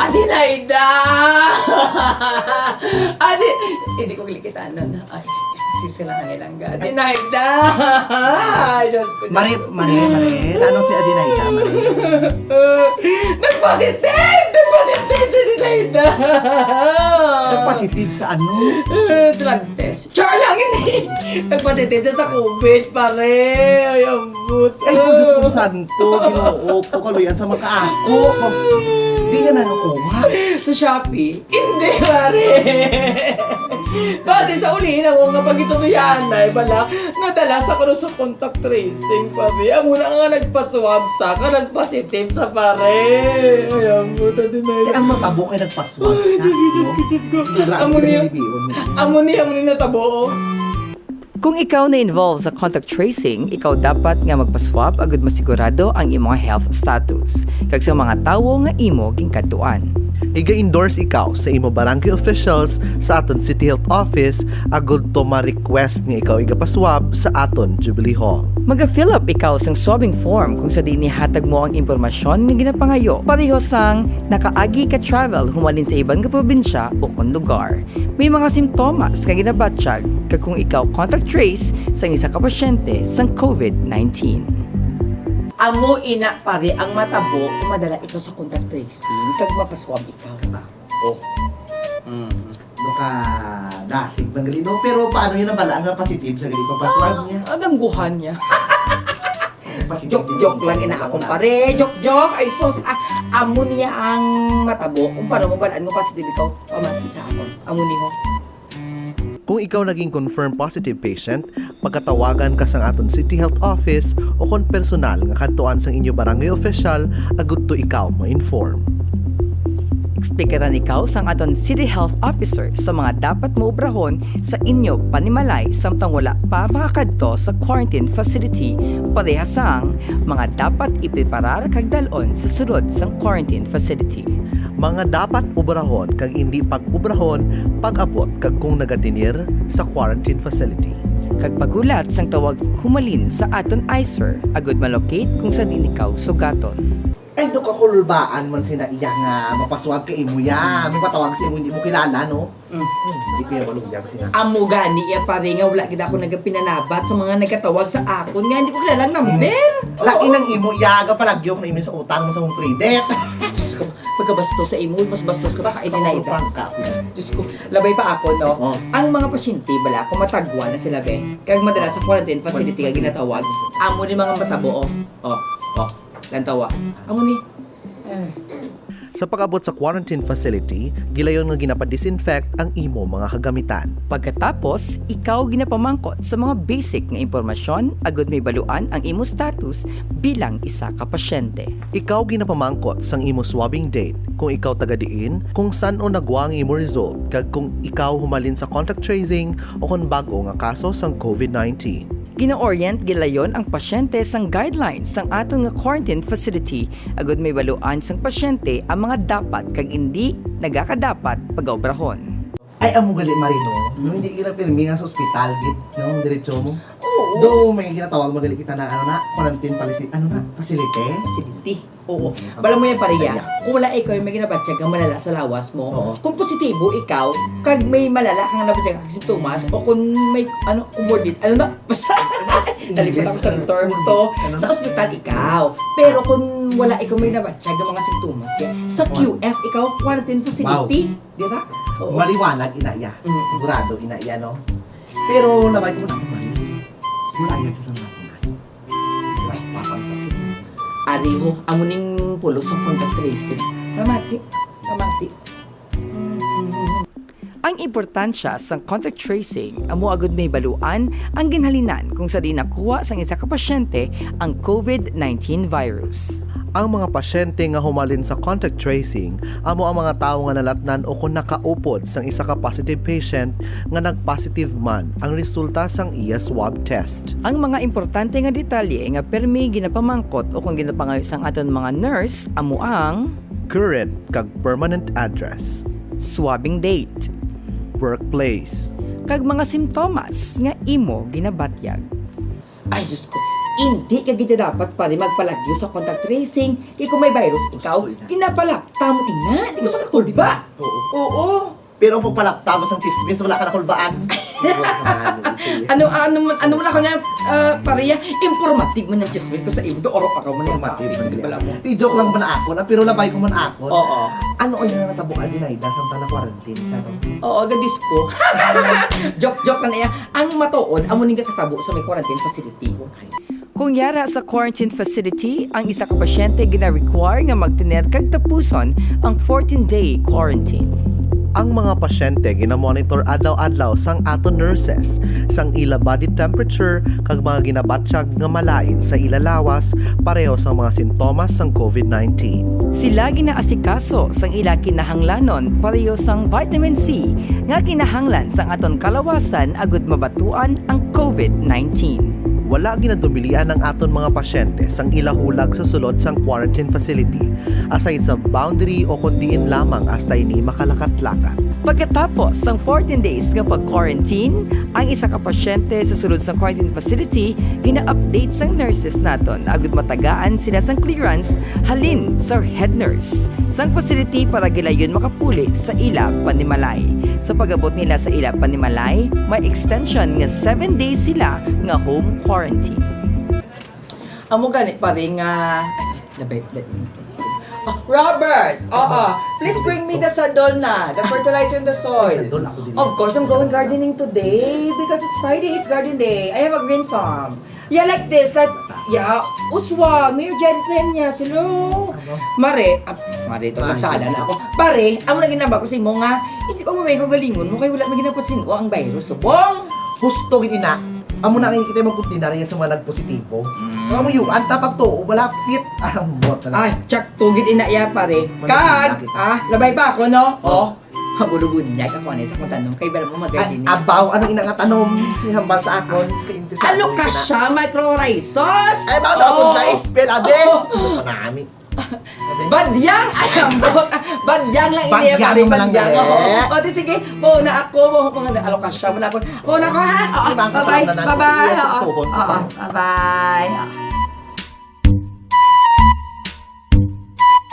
Adinaida! Adi... Hindi ko kilikitaan nun. Ay, sisilangan nilang ga. Adinaida! Ay, Diyos ko. Mare. Ano si Adinaida, Mare? Nag-positive! Nag-positive si Adinaida! Nag-positive sa ano? Drug test. Char lang, hindi. Nag-positive siya sa COVID, pare. Ay, ambot. Ay, po Diyos po santo, ginoo ko, kaluyan sa makaako. Hindi niya nakukuha. Sa Shopee? Hindi, pare. Kasi sa ulihin ako nga pag ito yan ay balak nadala sa kano sa contact tracing, pare. Amo na nga nagpa-swab sa ka, nag-positive sa pare. Ay, ambot. Di ang matabo kay nagpaswag siya. Diyos ko. Amo niya natabo. Kung ikaw na involved sa contact tracing, ikaw dapat nga magpaswab agud masigurado ang imong health status. Kag sa mga tawo nga imo gingkadtuan. Iga-endorse ikaw sa imo barangay officials sa aton City Health Office agud to ma-request nga ikaw igapaswab sa aton Jubilee Hall. Maga-fill up ikaw sang swabbing form kung sa dinhi hatag mo ang impormasyon nga ginapangayo. Pareho sang nakaagi ka travel humalin sa ibang nga probinsya o kung lugar. May mga simptomas nga ginabatsyag kag kung ikaw contact trace sang isa ka pasyente sang COVID-19. Amo ina, pare, ang matabo kung madala ikaw sa contact tracing kag mapaswab ikaw. Oh. Ka dasig bang galino, pero paano yun nabala nga positive sa galino papaswag niya? Anong guhan niya? Positive Joke lang ina akong pare. Joke. Ay sos. Amo niya ang matabo kung paano mo balaan mo positive ikaw. Pamati sa akon. Amo niyo. Kung ikaw naging confirmed positive patient, pagkatawagan ka sa aton City Health Office o kon personal nga kadtuan sang inyo barangay official agud to ikaw ma-inform. Explikaran ikaw sang aton City Health Officer sa mga dapat moobrahon sa inyo panimalay samtang wala pa makakadto sa quarantine facility pareha sang mga dapat ipreparar kag dalon sa sulod sang quarantine facility. Mga dapat ubrahon kag hindi pag-ubrahon pag-abot kag kung nagatinir sa quarantine facility. Kag pagulat sang tawag humalin sa aton ICER agud malocate kung sa din ikaw sugaton. Ay, do kakulbaan man sina iya nga mapaswag kay imo ya. May patawag sa imo hindi mo kilala, no? Hindi ko yung malugyan sina. Amo gani iya pare nga wala gid ako nagapinanabat sa mga nagkatawag sa akon nga hindi ko kilalang number. Laki ng imo yaga palagyok na imo sa utang mo sa mong credit. Pagkabastos sa imo, mas bastos ka pa kay Dinaida. Ka. Diyos ko, labay pa ako, no? Oh. Ang mga pasyente, bala, kung matagwa na sila, be, kag madala sa quarantine facility ka ginatawag, amo ni mga matabo, lantawa. Amo ni. Sa pag-abot sa quarantine facility, gilayon nga ginapa-disinfect ang imo mga kagamitan. Pagkatapos, ikaw ginapamangkot sa mga basic nga impormasyon agud may baluan ang imo status bilang isa ka pasyente. Ikaw ginapamangkot sang imo swabbing date, kung ikaw taga-diin, kung san o nagwa ang imo result, kag kung ikaw humalin sa contact tracing o kung bago nga kaso sang COVID-19. Gina-orient gilayon ang pasyente sang guidelines sang aton nga quarantine facility agud may baluan sang pasyente ang mga dapat kag hindi nagakadapat pag-obrahon. Ay, amo gali Marino. No, hindi kita pirmi nga sa ospital git, no, diretso mo. Oo. Do may ginatawag magali kita na quarantine facility. Facility. Oo. Bala mo yan pareya. Kung wala ikaw yung may ginabatsyag ang malala sa lawas mo, Oo. kung positibo ikaw, kag may malala kang nabatsyag kag simptomas, o kung may comorbid, basta, nalipat ako sa term to, sa ospital ikaw. Pero kung wala ikaw may nabatsyag ang mga simptomas yan, sa QF ikaw, quarantine facility. Di ba? Oo. Maliwanag inaya. Sigurado inaya, no? Pero labay ko na Mari. Mula ayun sa mga kunan. Ay, papang. Ariho, amo ning pulos sa contact tracing. Pamati. Ang importansya sa contact tracing amo agud may baluan ang ginhalinan kung sa di nakuha sang isa ka pasyente ang COVID-19 virus. Ang mga pasyente nga humalin sa contact tracing amo ang mga tawo nga nalatnan o kung nakaupod sang isa ka positive patient nga nagpositive man ang resulta sang iya swab test. Ang mga importante nga detalye nga permi ginapamangkot o kung ginapangayo sang aton mga nurse amo ang Current kag permanent address, swabbing date, workplace, kag mga simptomas nga imo ginabatyag. Ay, Diyos ko. Hindi ka gid dapat pa rin magpalagyo sa contact tracing. Kaya kung may virus, ikaw, Gusto na. kinapalapta mo ina. Di ka Gusto sa ba? Oo. Oo. Pero kung palaptapos ang chismis, wala ka nakulbaan. Ano mo na ko niya, pareya, informative man yung chismis ko sa iyo. Do araw-araw mo na yung topic. Wala mo. Di joke lang ba na ako na, pero labay ko man ako. Oo. Ano ay na natabukan din ay samtang na quarantine sa no? Oo, gadis ko. Joke na niya. Ang matuod, amo ning katabo sa may quarantine facility. Kung yara sa quarantine facility, ang isa ka pasyente gina-require nga magtener kag tapuson ang 14-day quarantine. Ang mga pasyente ginamonitor adlaw-adlaw sang ato nurses sang ila body temperature kag mga ginabatsyag nga malain sa ila lawas pareho sa mga sintomas sang COVID-19. Sila ginaasikaso sang ila kinahanglanon pareho sang vitamin C nga kinahanglan sang aton kalawasan agud mabatuan ang COVID-19. Wala ginadumilian ang aton mga pasyente sang ilahulag sa sulod sang quarantine facility aside sa boundary o kundiin lamang hasta ini makalakat-lakat. Pagkatapos sang 14 days nga pag-quarantine, ang isa ka pasyente sa sulod sang quarantine facility gina-update sang nurses naton agud matagaan sila sang clearance halin sa head nurse sang facility para gilayon makapuli sa ila panimalay. Sa pag-abot nila sa ila panimalay, may extension nga 7 days sila nga home quarantine. Amo gani pa rin nga... Robert! Please bring me the sadol na. The fertilizer in the soil. Sadol ako din. Of course, I'm going gardening today because it's Friday, it's garden day. I have a green farm. Yeah, like this. Uswag, may janitin niya. Silo. Mare, ito, nagsala na ako. Pare, amo na ginaba ko sa imo nga, hindi pa mamay ko galingon mo, kaya wala may ginapasin o ang virus. Subong! Husto gid ina. Amo na kita magkunti na rin sa mga nagpositibo. Amo yung anta pag to, wala fit ang bot na lang. Ay, tsak, tugid inaya pare. Managin Kag, na kita. labay pa ako, no? Mabulubud niya, ako ano, sa kong tanong, kay Bala mo Ay, mag-gardening. abaw, anong inangatanom ihambal sa akon? Kaintisado Ano rin ka na. siya, micro-rhisos? Ay, bakit ako itong na-spell, abe? Ano pa namin? Badyang! Ay, ambot! Badyang lang Badyang iniya, pare, naman lang badyang. gali. O, di sige, muna ako, mga alokasya, muna ako. Muna ako, ha? Di ba, ang Bye-bye, katawan na bye-bye. iya sa suhod. Bye-bye.